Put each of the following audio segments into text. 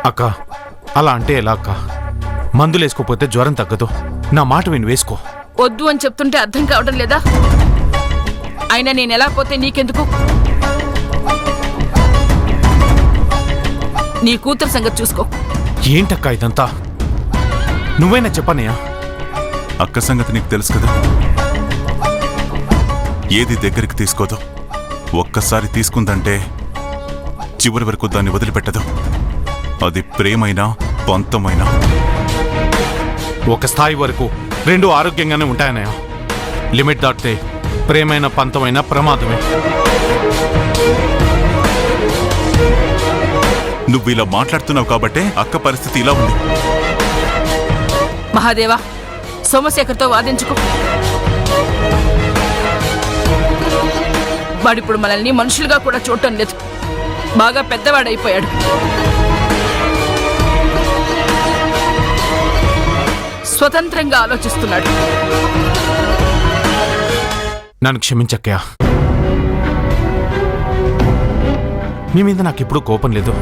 అక్క అలా అంటే ఎలా అక్క? మందులేసుకోపోతే జ్వరం తగ్గదు. నా మాట విని వేసుకో. వద్దు అని చెప్తుంటే అర్థం కావడం లేదా? అయినా నేను ఎలా పోతే నీకెందుకు? నీ కూతురు సంగతి చూసుకో. ఏంటక్క ఇదంతా? నువ్వైనా చెప్పనయ్యా. అక్క సంగతి నీకు తెలుసు కదా, ఏది దగ్గరికి తీసుకోదు. ఒక్కసారి తీసుకుందంటే చివరి వరకు దాన్ని వదిలిపెట్టదు. అది ప్రేమైనా పంతమైనా. ఒక స్థాయి వరకు రెండు ఆరోగ్యంగానే ఉంటాయనయ్య. లిమిట్ దాటితే ప్రేమైన పంతమైన ప్రమాదమే. నువ్వు ఇలా మాట్లాడుతున్నావు కాబట్టే అక్క పరిస్థితి ఇలా ఉంది. మహాదేవా, సోమశేఖర్తో వాదించుకో. వాడిప్పుడు మనల్ని మనుషులుగా కూడా చూడటం లేదు. బాగా పెద్దవాడైపోయాడు. స్వతంత్రంగా ఆలోచిస్తున్నాడు. నన్ను క్షమించక్కయ్యా. నీ మీద నాకెప్పుడు కోపం లేదు.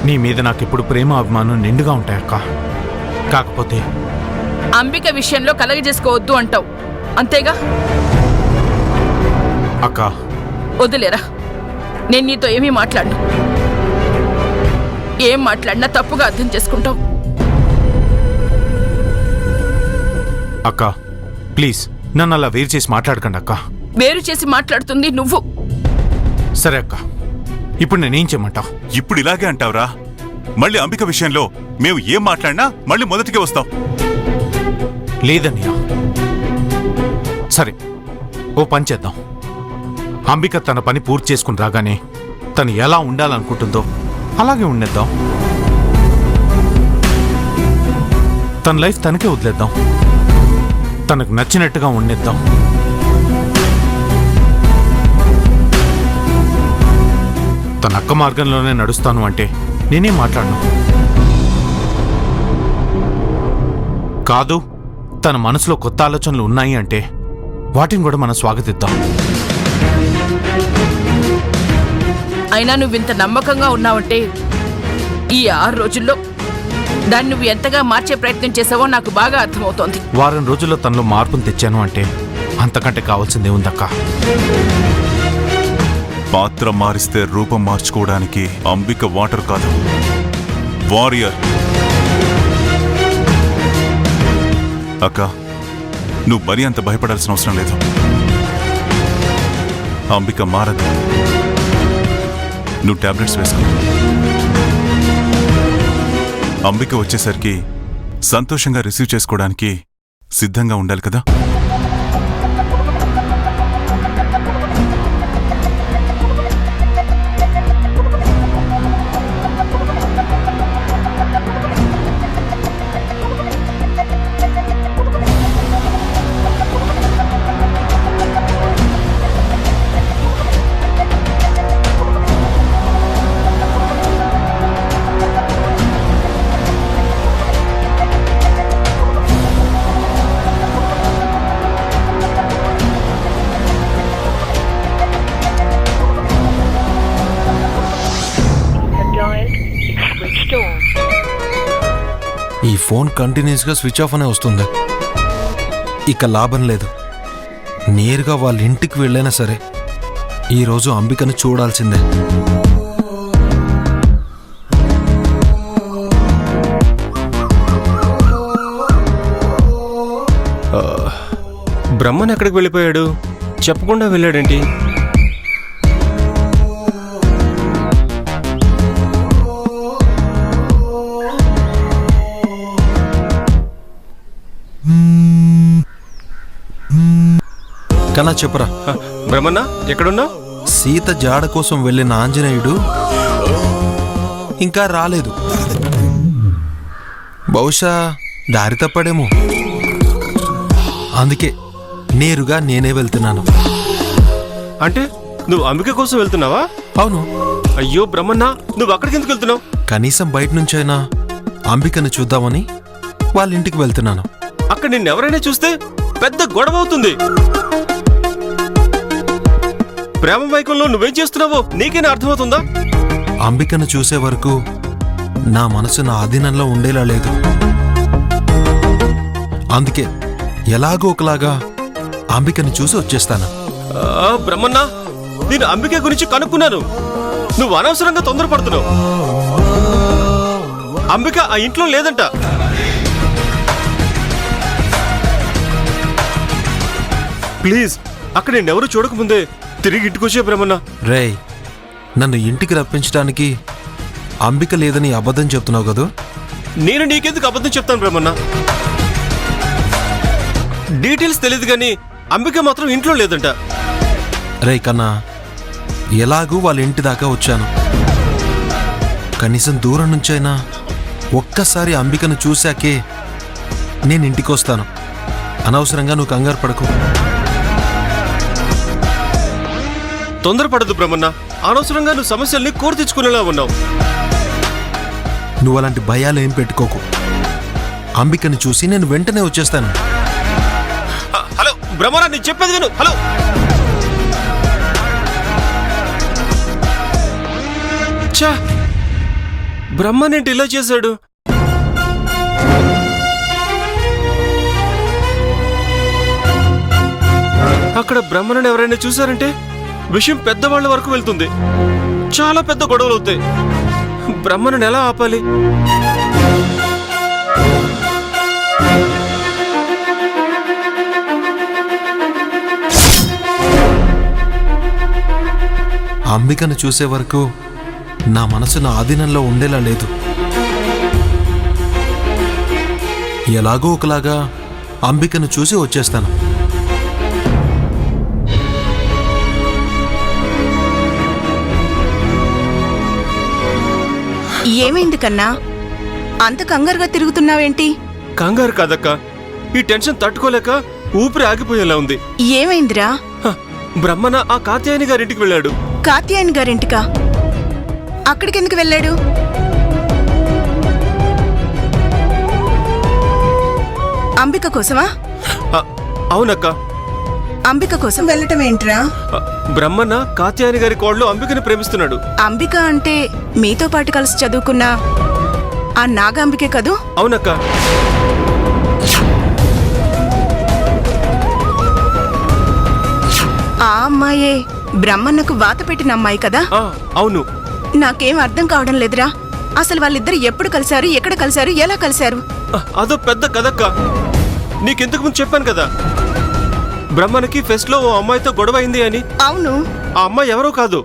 నీ మీద నాకెప్పుడు ప్రేమ అభిమానం నిండుగా ఉంటాయక్క. కాకపోతే అంబిక విషయంలో కలగజేసుకోవద్దు అంటావు, అంతేగా? అక్క వదిలేరా, నేను నీతో ఏమీ మాట్లాడను. ఏం మాట్లాడినా తప్పుగా అర్థం చేసుకుంటావు. అక్క ప్లీజ్ నన్ను అలా వేరు చేసి మాట్లాడకండి అక్క. వేరు చేసి మాట్లాడుతుంది నువ్వు. సరే అక్క, ఇప్పుడు నేనేం చేయమంటావు? ఇప్పుడు ఇలాగే అంటావురా? మళ్ళీ అంబిక విషయంలో మేము ఏం మాట్లాడినా మళ్ళీ మొదటికే వస్తావు. లేదన్నయ్య. సరే, ఓ పని చేద్దాం. అంబిక తన పని పూర్తి చేసుకుని రాగానే తను ఎలా ఉండాలనుకుంటుందో అలాగే ఉండేద్దాం. తన లైఫ్ తనకే వదిలేద్దాం. తనకు నచ్చినట్టుగా ఉండేద్దాం. తన అక్క మార్గంలోనే నడుస్తాను అంటే నేనేం మాట్లాడను. కాదు, తన మనసులో కొత్త ఆలోచనలు ఉన్నాయి అంటే వాటిని కూడా మనం స్వాగతిద్దాం. అయినా నువ్వింత నమ్మకంగా ఉన్నావంటే ఈ 6 రోజుల్లో దాన్ని నువ్వు ఎంతగా మార్చే ప్రయత్నం చేసావో నాకు బాగా అర్థమవుతోంది. వారం రోజుల్లో తనలో మార్పును తెచ్చాను అంటే అంతకంటే కావాల్సిందే ఉందక్క. పాత్ర మారిస్తే రూపం మార్చుకోవడానికి అంబిక వాటర్ కాదు, వారియర్. అక్క, నువ్వు మరీ అంత భయపడాల్సిన అవసరం లేదు. అంబిక మారదు. నువ్వు టాబ్లెట్స్ వేసుకో. అంబిక వచ్చేసరికి సంతోషంగా రిసీవ్ చేసుకోవడానికి సిద్ధంగా ఉండాలి కదా. ఈ ఫోన్ కంటిన్యూస్గా స్విచ్ ఆఫ్ అనే వస్తుంది. ఇక లాభం లేదు. నేరుగా వాళ్ళ ఇంటికి వెళ్ళైనా సరే ఈరోజు అంబికను చూడాల్సిందే. బ్రహ్మన్ ఎక్కడికి వెళ్ళిపోయాడు? చెప్పకుండా వెళ్ళాడేంటి? కన్నా చెప్పరా, బ్రహ్మన్న ఎక్కడున్నా? సీత జాడ కోసం వెళ్ళిన ఆంజనేయుడు ఇంకా రాలేదు. బహుశా దారి తప్పాడేమో. అందుకే నేరుగా నేనే వెళ్తున్నాను. అంటే నువ్వు అంబిక కోసం వెళ్తున్నావా? అవును. అయ్యో బ్రహ్మన్న, నువ్వు అక్కడికి ఎందుకు వెళ్తున్నావు? కనీసం బయట నుంచైనా అంబికను చూద్దామని వాళ్ళ ఇంటికి వెళ్తున్నాను. అక్కడ నిన్నెవరైనా చూస్తే పెద్ద గొడవ అవుతుంది. ప్రేమ వైకంలో నువ్వేం చేస్తున్నావో నీకేనా అర్థమవుతుందా? అంబికను చూసే వరకు నా మనసు నా ఆధీనంలో ఉండేలా లేదు. అందుకే ఎలాగో ఒకలాగా అంబికను చూసి వచ్చేస్తాను. బ్రహ్మన్న, నేను అంబిక గురించి కనుక్కున్నాను. నువ్వు అనవసరంగా తొందరపడుతున్నావు. అంబిక ఆ ఇంట్లో లేదంట. ప్లీజ్, అక్కడ నేనెవరూ చూడకముందే తిరిగి ఇంటికొచ్చే బ్రహ్మన్న. రేయ్, నన్ను ఇంటికి రప్పించడానికి అంబిక లేదని అబద్ధం చెప్తున్నావు కదూ? నేను నీకెందుకు అబద్ధం చెప్తాను బ్రహ్మన్న? డీటెయిల్స్ తెలియదు కానీ అంబిక మాత్రం ఇంట్లో లేదంట. రేయ్ కన్నా, ఎలాగూ వాళ్ళ ఇంటి దాకా వచ్చాను. కనీసం దూరం నుంచైనా ఒక్కసారి అంబికను చూశాకే నేను ఇంటికి వస్తాను. అనవసరంగా నువ్వు కంగారు పడకు. తొందరపడదు బ్రహ్మన్న. అనవసరంగా నువ్వు సమస్యల్ని కోరి తెచ్చుకునేలా ఉన్నావు. నువ్వు అలాంటి భయాలు ఏం పెట్టుకోకు. అంబికను చూసి నేను వెంటనే వచ్చేస్తాను. హలో బ్రహ్మన్న, నేను చెప్పేది విను. హలో, ఛా, బ్రహ్మనేంటి ఇలా చేశాడు? అక్కడ బ్రహ్మను ఎవరైనా చూశారంటే విషయం పెద్దవాళ్ల వరకు వెళ్తుంది. చాలా పెద్ద గొడవలు అవుతాయి. బ్రహ్మను ఎలా ఆపాలి? అంబికను చూసే వరకు నా మనసు నా ఆధీనంలో ఉండేలా లేదు. ఎలాగో ఒకలాగా అంబికను చూసి వచ్చేస్తాను. ఏమైంది కన్నా? అంత కంగారుగా తిరుగుతున్నావేంటి? కంగారు కాదక్క, ఈ టెన్షన్ తట్టుకోలేక ఊపిరి ఆగిపోయేలా ఉంది. ఏమైందిరా? హ, బ్రహ్మణ ఆ కాత్యాయని గారింటికి వెళ్ళాడు. కాత్యాయని గారింటికా? అక్కడికెందుకు వెళ్ళాడు? అంబిక కోసమా? అవునక్క. అంబిక కోసం వెళ్ళటం ఏంట్రా? బ్రహ్మణ కాత్యాయని గారి కోడలు అంబికని ప్రేమిస్తున్నాడు. అంబిక అంటే మీతో పాటు కలిసి చదువుకున్న ఆ నాగాంబికే కదూ? అవునక్క. ఆ అమ్మాయే బ్రహ్మన్నకు వాత పెట్టిన అమ్మాయి కదా? అవును. నాకేం అర్థం కావడం లేదురా. అసలు వాళ్ళిద్దరు ఎప్పుడు కలిశారు, ఎక్కడ కలిశారు, ఎలా కలిశారు? అదో పెద్ద కదక్క. నీకెందుకు ముందు చెప్పాను కదా, బ్రహ్మణకి ఫెస్ట్ లో ఓ అమ్మాయితో గొడవ అయింది అని. అవును. ఆ అమ్మాయి ఎవరో కాదు,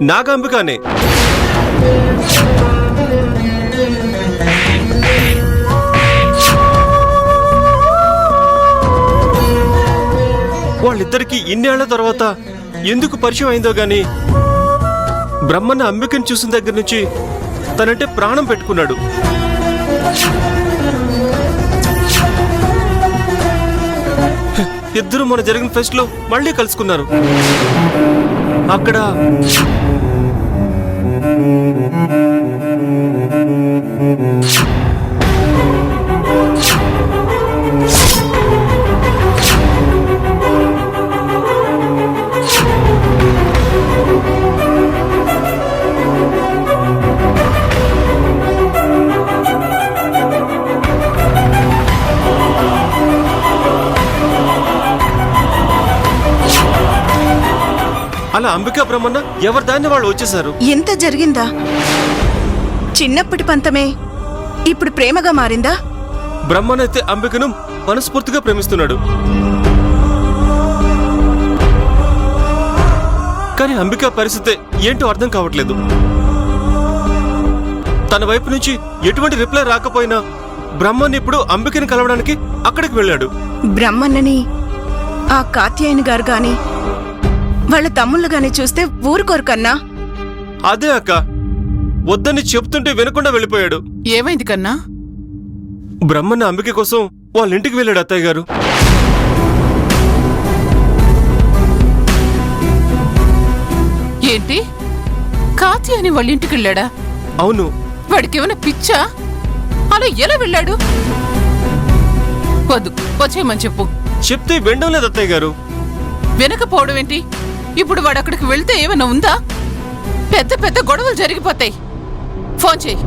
నాగాంబికనే. వాళ్ళిద్దరికి ఇన్నేళ్ల తర్వాత ఎందుకు పరిచయం అయిందో గాని బ్రహ్మన్న అంబికని చూసిన దగ్గర నుంచి తనంటే ప్రాణం పెట్టుకున్నాడు. ఇద్దరు మన జరిగిన ఫెస్ట్ లో మళ్ళీ కలుసుకున్నారు. అక్కడ అలా అంబికా బ్రహ్మన్న ఎవరి దాన్ని వాళ్ళు వచ్చేశారు. ఎంత జరిగిందా? చిన్నప్పటి పంతమే ఇప్పుడు ప్రేమగా మారిందా? బ్రహ్మన్ అయితే అంబికను మనస్ఫూర్తిగా ప్రేమిస్తున్నాడు. కానీ అంబిక పరిస్థితి ఏంటో అర్థం కావట్లేదు. తన వైపు నుంచి ఎటువంటి రిప్లై రాకపోయినా బ్రహ్మన్ ఇప్పుడు అంబికని కలవడానికి అక్కడికి వెళ్ళాడు. బ్రహ్మన్నని ఆ కాత్యాయని గారు గాని వాళ్ళ తమ్ముళ్ళు గాని చూస్తే ఊరుకోరు కన్నా. అదే అక్క, వద్దని చెప్తుంటే వినకుండా వెళ్ళిపోయాడు. ఏమైంది కన్నా? బ్రహ్మన్న అంబిక కోసం వాళ్ళ ఇంటికి వెళ్ళాడు అత్తయ్య గారు. ఏంటి, కాత్యాయని వాళ్ళ ఇంటికి వెళ్ళాడా? అవును. వాడికేమైనా పిచ్చా? అలా ఎలా వెళ్ళాడు? వద్దు, వచ్చేయమని చెప్పు. చెప్తే వినడం లేదు అత్తయ్య గారు. వెనకపోవడం ఏంటి? ఇప్పుడు వాడు అక్కడికి వెళ్తే ఏమైనా ఉందా? పెద్ద పెద్ద గొడవలు జరిగిపోతాయి. ఫోన్ చేయి.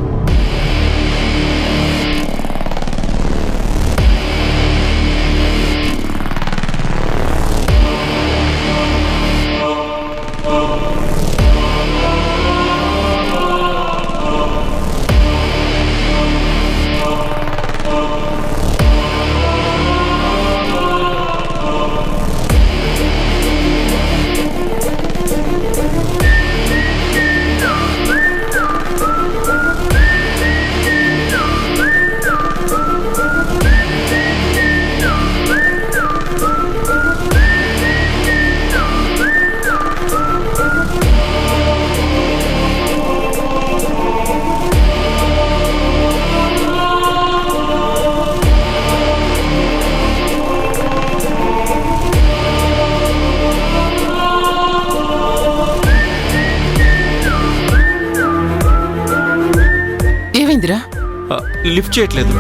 ఏమైందిరా? లిఫ్ట్ చేయట్లేదు.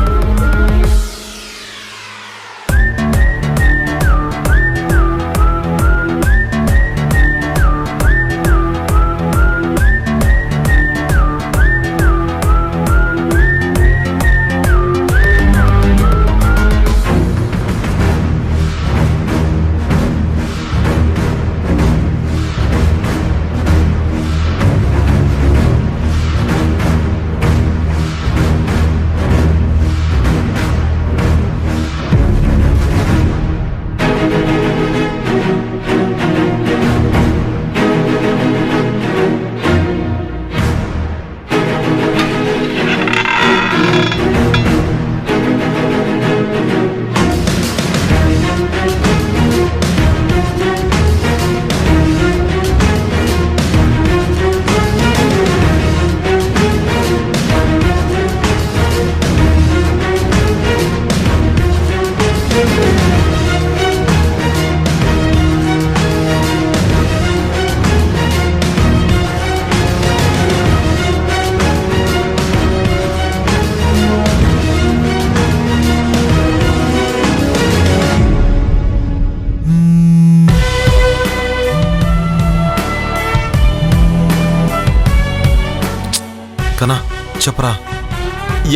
కనా చెప్పరా.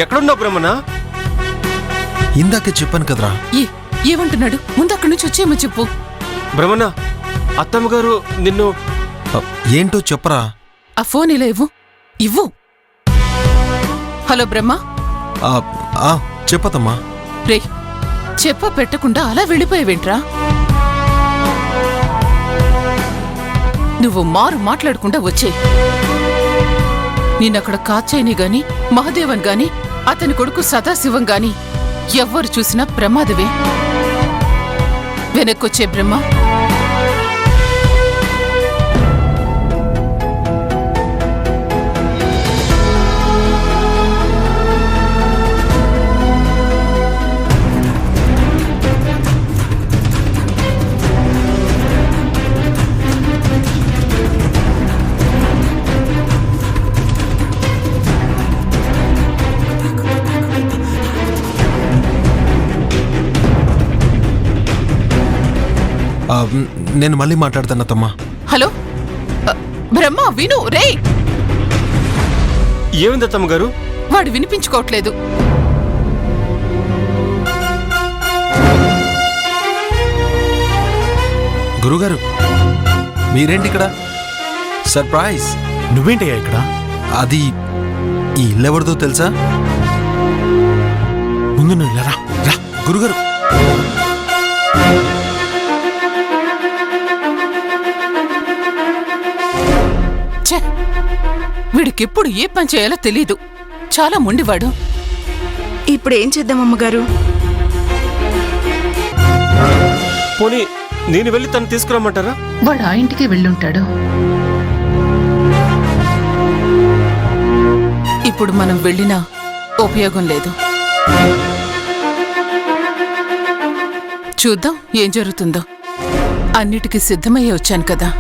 ఎక్కడున్నావు బ్రహ్మణ? ఇందాకే చెప్పాను కదరా. ఏమంటున్నాడు? ముందు అక్కడి నుంచి వచ్చేయమో చెప్పు. బ్రహ్మణ, అత్తమ్మ గారు నిన్ను... ఏంటో చెప్పరా. ఆ ఫోన్ ఇలా ఇవ్వు. ఇవ్వు. హలో బ్రహ్మ. చెప్పతమ్మా. రే, చెప్ప పెట్టకుండా అలా వెళ్ళిపోయావేంట్రా? నువ్వు మాట్లాడకుండా వచ్చేయ్. నిన్నక్కడ కాచాయిని గాని మహదేవన్ గాని అతని కొడుకు సదాశివం గాని ఎవ్వరు చూసినా ప్రమాదమే. వెనక్కొచ్చే బ్రహ్మ. నేను మళ్ళీ మాట్లాడతాను అత్తమ్మా. హలో బ్రహ్మ, విను. రే, ఏమైంది అత్తమ్మ గారు? వాడు వినిపించుకోవట్లేదు. గురుగారు, మీరేంటి ఇక్కడ? సర్ప్రైజ్. నువ్వేంటయ్యా ఇక్కడ? అది ఈ ఇల్లెవరిదో తెలుసా? ముందు నువ్వు ఇలా రా. గురుగారు, వీడికెప్పుడు ఏ పని చేయాలో తెలీదు. చాలా మొండివాడు. ఇప్పుడేం చేద్దాం అమ్మగారు? పోనీ నేను వెళ్ళి తను తీసుకురమ్మంటారా? వాడు ఆ ఇంటికి వెళ్ళుంటాడు. ఇప్పుడు మనం వెళ్ళినా ఉపయోగం లేదు. చూద్దాం ఏం జరుగుతుందో. అన్నిటికీ సిద్ధమయ్యే వచ్చాను కదా.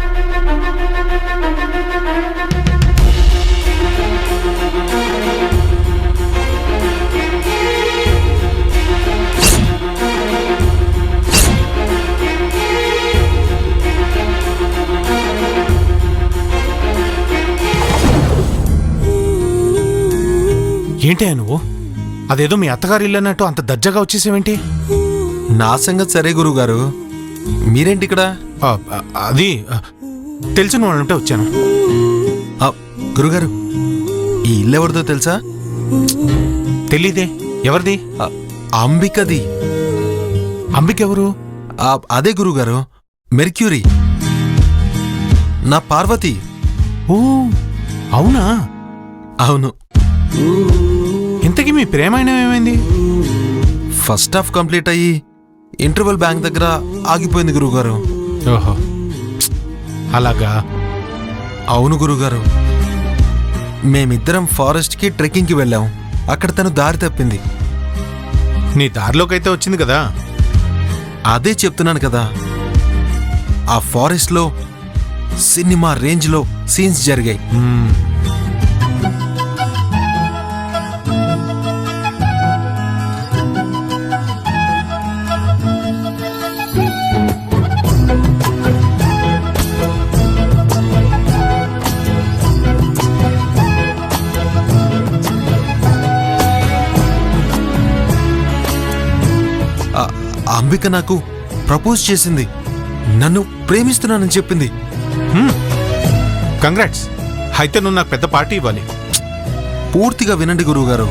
ఏంటయ్యా నువ్వు అదేదో మీ అత్తగారు ఇల్లు అన్నట్టు అంత దర్జాగా వచ్చేసేవేంటి? నా సంగతి సరే గురువుగారు, మీరేంటి ఇక్కడ? అది తెలిసిన వాళ్ళంటే వచ్చాను. గురుగారు, ఈ ఇల్లు ఎవరిదో తెలుసా? తెలీదే. ఎవరిది? అంబికది. అంబికెవరు? అదే గురుగారు, మెర్క్యూరీ, నా పార్వతి. ఓ అవునా? అవును. ఇంతకీ మీ ప్రేమాయణం ఏమైంది? ఫస్ట్ హాఫ్ కంప్లీట్ అయ్యి ఇంటర్వెల్ బ్యాంక్ దగ్గర ఆగిపోయింది గురువుగారు. ఓహో అలాగా. అవును గురుగారు, మేమిద్దరం ఫారెస్ట్కి ట్రెక్కింగ్కి వెళ్ళాం. అక్కడ తను దారి తప్పింది. నీ దారిలోకైతే వచ్చింది కదా. అదే చెప్తున్నాను కదా, ఆ ఫారెస్ట్లో సినిమా రేంజ్లో సీన్స్ జరిగాయి. అంబిక నాకు ప్రపోజ్ చేసింది, నన్ను ప్రేమిస్తున్నానని చెప్పింది. కంగ్రాట్స్. అయితే నువ్వు నాకు పెద్ద పార్టీ ఇవ్వాలి. పూర్తిగా వినండి గురువుగారు.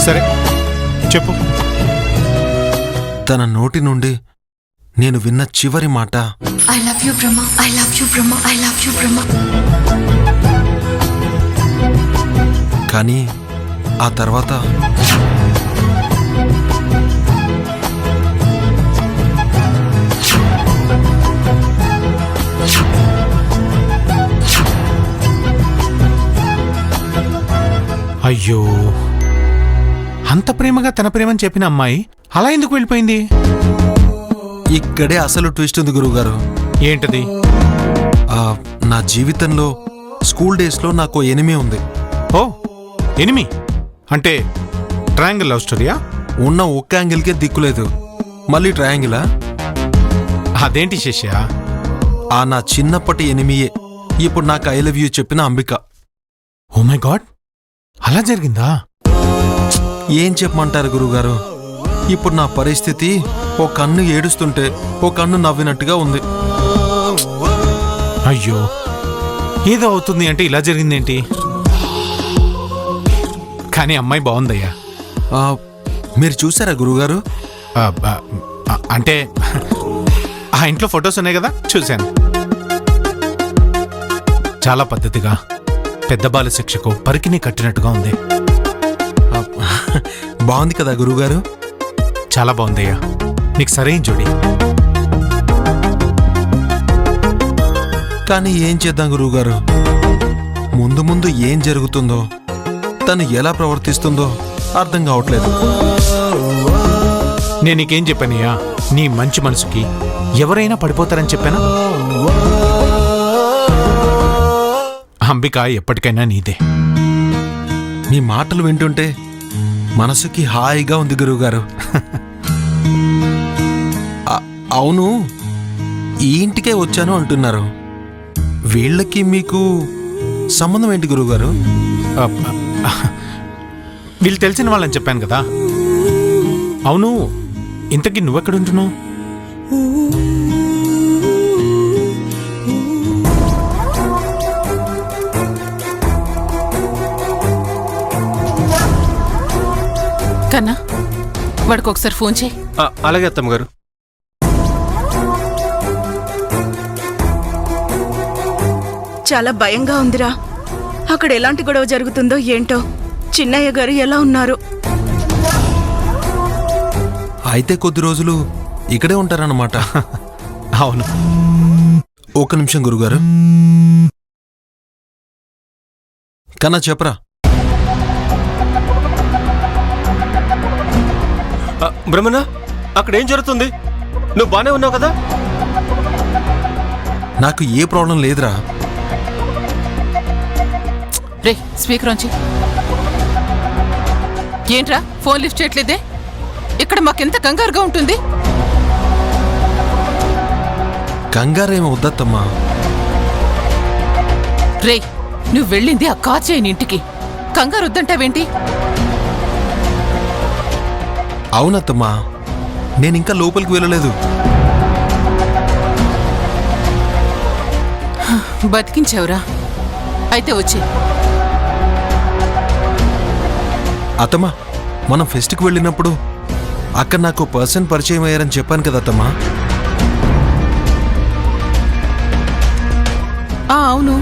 సరే చెప్పు. తన నోటి నుండి నేను విన్న చివరి మాట, I love you, Brahma. I love you, Brahma. I love you, Brahma. కానీ ఆ తర్వాత అయ్యో, అంత ప్రేమగా తన ప్రేమని చెప్పిన అమ్మాయి అలా ఎందుకు వెళ్ళిపోయింది? ఇక్కడే అసలు ట్విస్ట్ ఉంది గురువుగారు. ఏంటది? నా జీవితంలో స్కూల్ డేస్లో నాకు ఎనిమి ఉంది. ఓ ఎనిమి అంటే ట్రయాంగిల్ లవ్ స్టోరీయా? ఉన్న ఒక్క యాంగిల్కే దిక్కులేదు, మళ్ళీ ట్రయాంగిలా? అదేంటి శిష్య? ఆ నా చిన్నప్పటి ఎనిమియే ఇప్పుడు నాకు ఐ లవ్ యూ చెప్పిన అంబిక. ఓ మై గాడ్, అలా జరిగిందా? ఏం చెప్పమంటారు గురువుగారు, ఇప్పుడు నా పరిస్థితి ఓ కన్ను ఏడుస్తుంటే ఓ కన్ను నవ్వినట్టుగా ఉంది. అయ్యో, ఏదో అవుతుంది అంటే ఇలా జరిగిందేంటి? కానీ అమ్మాయి బాగుందయ్యా. మీరు చూసారా గురువుగారు? అంటే ఆ ఇంట్లో ఫొటోస్ ఉన్నాయి కదా, చూశాను. చాలా పద్ధతిగా పెద్ద బాల శిక్షకు పరికిని కట్టినట్టుగా ఉంది. బాగుంది కదా గురువుగారు? చాలా బాగుందయ్యా, నీకు సరైన జోడి. కానీ ఏం చేద్దాం గురువుగారు, ముందు ముందు ఏం జరుగుతుందో, తను ఎలా ప్రవర్తిస్తుందో అర్థం కావట్లేదు. నేను నీకేం చెప్పానయ్యా, నీ మంచి మనసుకి ఎవరైనా పడిపోతారని చెప్పానా? అంబిక ఎప్పటికైనా నీదే. మీ మాటలు వింటుంటే మనసుకి హాయిగా ఉంది గురువుగారు. అవును, ఈ ఇంటికే వచ్చాను అంటున్నారు, వీళ్ళకి మీకు సంబంధం ఏంటి గురువుగారు? వీళ్ళు తెలిసిన వాళ్ళని చెప్పాను కదా. అవును, ఇంతకీ నువ్వెక్కడుంటున్నావు? కన్నా, వాడికి ఒకసారి ఫోన్ చేయి. అలాగే అత్తమ్మగారు. చాలా భయంగా ఉందిరా. అక్కడ ఎలాంటి గొడవ జరుగుతుందో ఏంటో. చిన్నయ్య గారు ఎలా ఉన్నారు? అయితే కొద్ది రోజులు ఇక్కడే ఉంటారన్నమాట. అవును. ఒక్క నిమిషం గురుగారు. కన్నా చెప్పరా. బ్రహ్మణ, అక్కడ ఏం జరుగుతుంది? నువ్వు బానే ఉన్నావు కదా? నాకు ఏ ప్రాబ్లం లేదురా. రే, స్పీకర్ ఆన్ చెయ్. ఏంట్రా ఫోన్ లిఫ్ట్ చేయట్లేదే? ఇక్కడ మాకెంత కంగారుగా ఉంటుంది. కంగారేమో వద్దత్తమ్మా. రే, నువ్వు వెళ్ళింది ఆ కాచేయని ఇంటికి. కంగారు వద్దంటావేంటి? అవునత్తమ్మా, నేనింకా లోపలికి వెళ్ళలేదు. బతికించావురా. అయితే వచ్చి అత్తమ్మా, మనం ఫెస్ట్కి వెళ్ళినప్పుడు అక్కడ నాకు పర్సన్ పరిచయం అయ్యారని చెప్పాను కదా అత్తమ్మా. అవును.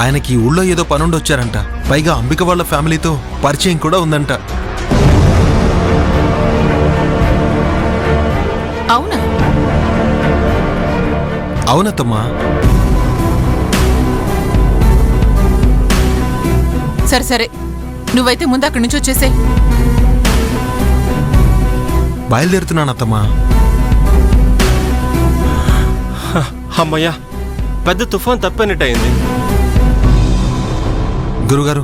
ఆయనకి ఈ ఊళ్ళో ఏదో పనుండి వచ్చారంట. పైగా అంబిక వాళ్ళ ఫ్యామిలీతో పరిచయం కూడా ఉందంట. అవునా? అవునత్తమ్మా. సరే సరే, నువ్వైతే ముందు అక్కడి నుంచి వచ్చేసేయ్. బయలుదేరుతున్నానత్తమ్మా. అమ్మయ్యా, పెద్ద తుఫాన్ తప్పనట్టయింది. గురుగారు,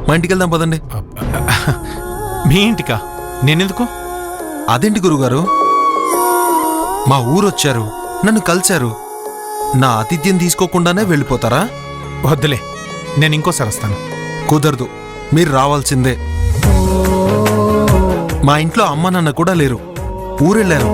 మా ఇంటికి వెళ్దాం పదండి. మీ ఇంటికా? నేనెందుకు? అదేంటి గురుగారు, మా ఊరొచ్చారు, నన్ను కలిశారు, నా ఆతిథ్యం తీసుకోకుండానే వెళ్ళిపోతారా? వద్దులే, నేను ఇంకోసారి వస్తాను. కుదరదు, మీరు రావాల్సిందే. మా ఇంట్లో అమ్మ నాన్న కూడా లేరు, ఊరెళ్ళారు.